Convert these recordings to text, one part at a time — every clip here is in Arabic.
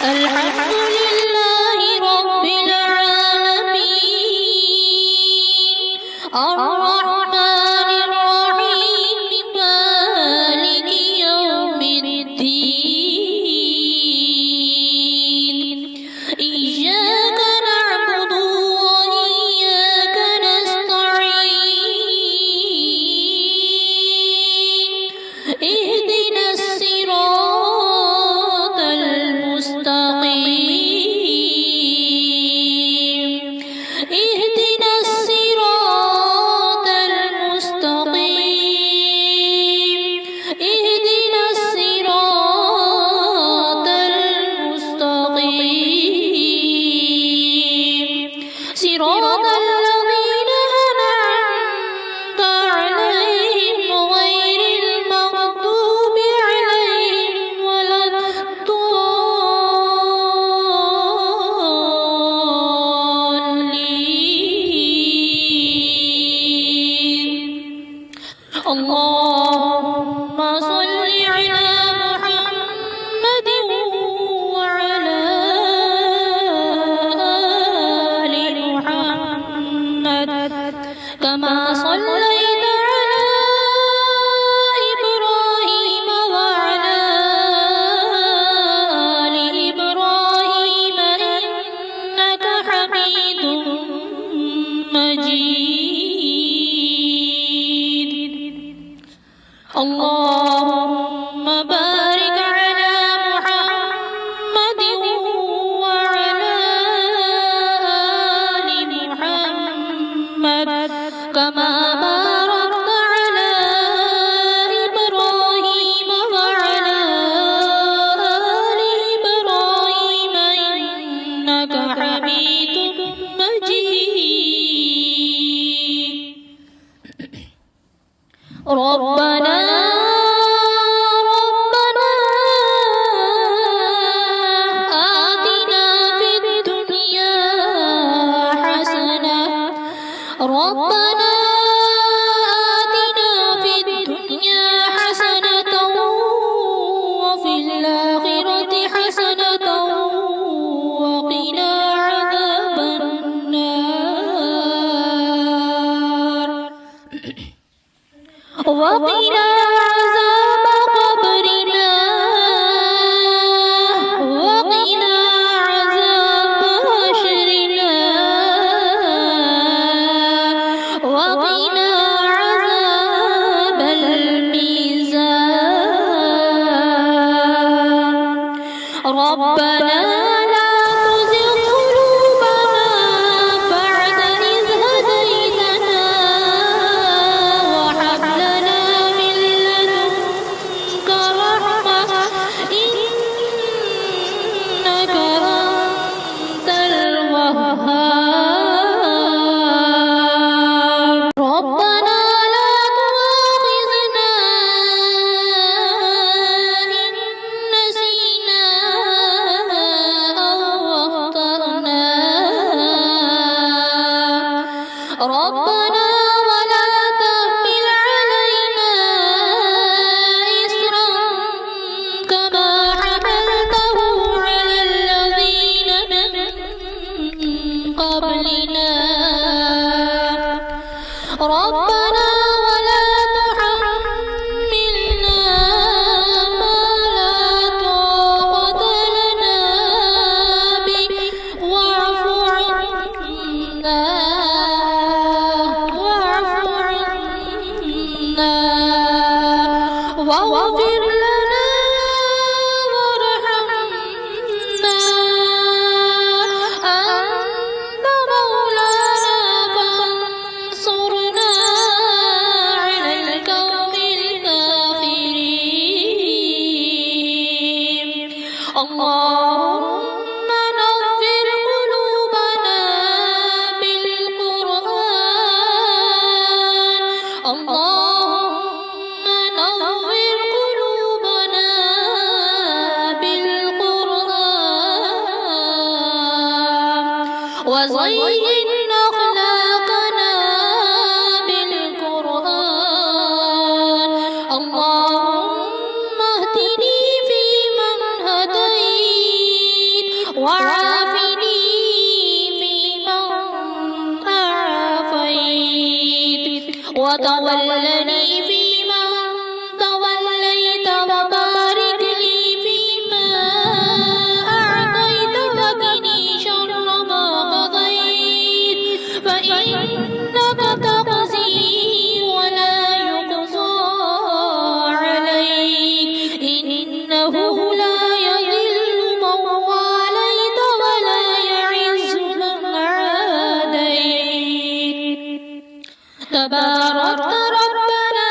الحمد لله رب العالمين الرحمن الرحيم مالك يوم الدين إياك نعبد وإياك نستعين اهدنا الصراط المستقيم اهدنا الصراط المستقيم اهدنا الصراط المستقيم صراط الذين أنعمت عليهم غير المغضوب عليهم ولا الضالين اللهم صل على محمد وعلى آل محمد كما صليت على إبراهيم وعلى آل إبراهيم إنك حميد مجيد اللهم بارك على محمد وعلى آل محمد كما باركت على إبراهيم وعلى آل إبراهيم إنك حميد مجيد ربنا آتنا في الدنيا حسنة ربنا آتنا في الدنيا حسنة وفي الآخرة حسنة وقنا عذاب النار وقنا عذاب قبرنا وقنا عذاب حشرنا وقنا عذاب الميزان ربنا لا تزغ قلوبنا بعد إذ هديتنا وهب لنا من لدنك رحمة إنك أنت الوهاب ربنا لا تؤاخذنا إن نسينا أو أخطأنا ربنا ولا تحمل علينا إصرا كما حملته على الذين من قبلنا ربنا ولا تحملنا ما لا طاقة لنا به واعف عنا واغفر لنا وارحمنا أنت مولانا فانصرنا على القوم الكافرين اللهم نغفر قلوبنا بالقرآن اللهم نغفر قلوبنا بالقرآن وزين أخلاقنا بالقرآن اللهم اهدني فيمن هديت وعافني فيمن عافيت وتولني فيمن توليت وبارك لي فيما أعطيت وقني شر ما قضيت فإنك تقضي ولا يقضى عليك إنه لا يضل من واليت ولا يعز من عاديت تباركت ربنا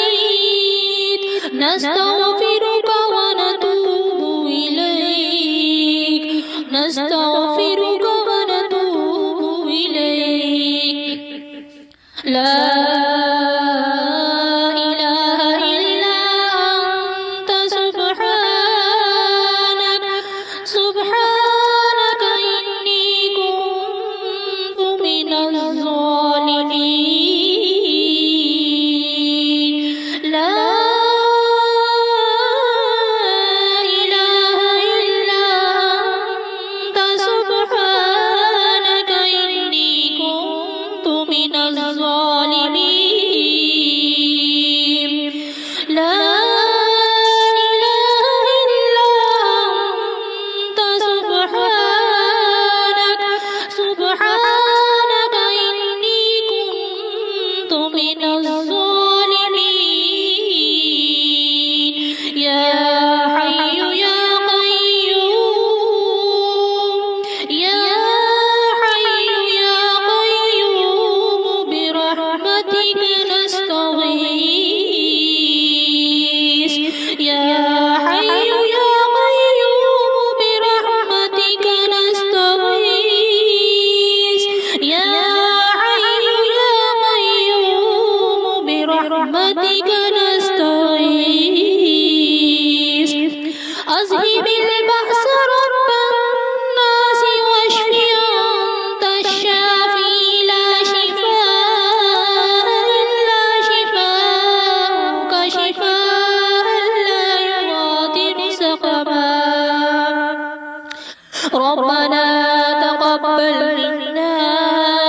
وتعاليت نستغفرك ونتوب إليك نستغفرك ونتوب إليك لا إله إلا أنت سبحانك سبحانك إني كنت من الظالمين لا إله إلا أنت سبحانك إني كنت من الظالمين لا إله إلا أنت سبحانك سبحانك إني كنت من الظالمين يا حي يا قيوم يا حي يا قيوم برحمتك نستغيث يا حي يا قيوم برحمتك نستغيث يا حي يا قيوم برحمتك نستغيث أذهب البأس رب الناس واشف أنت الشافي لا شفاء إلا شفاءك شفاء لا يغادر سقما ربنا تقبل منا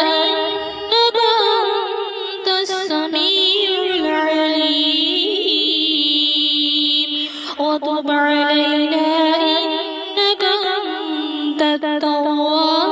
إنك أنت السميع العليم وتب علينا إنك أنت التواب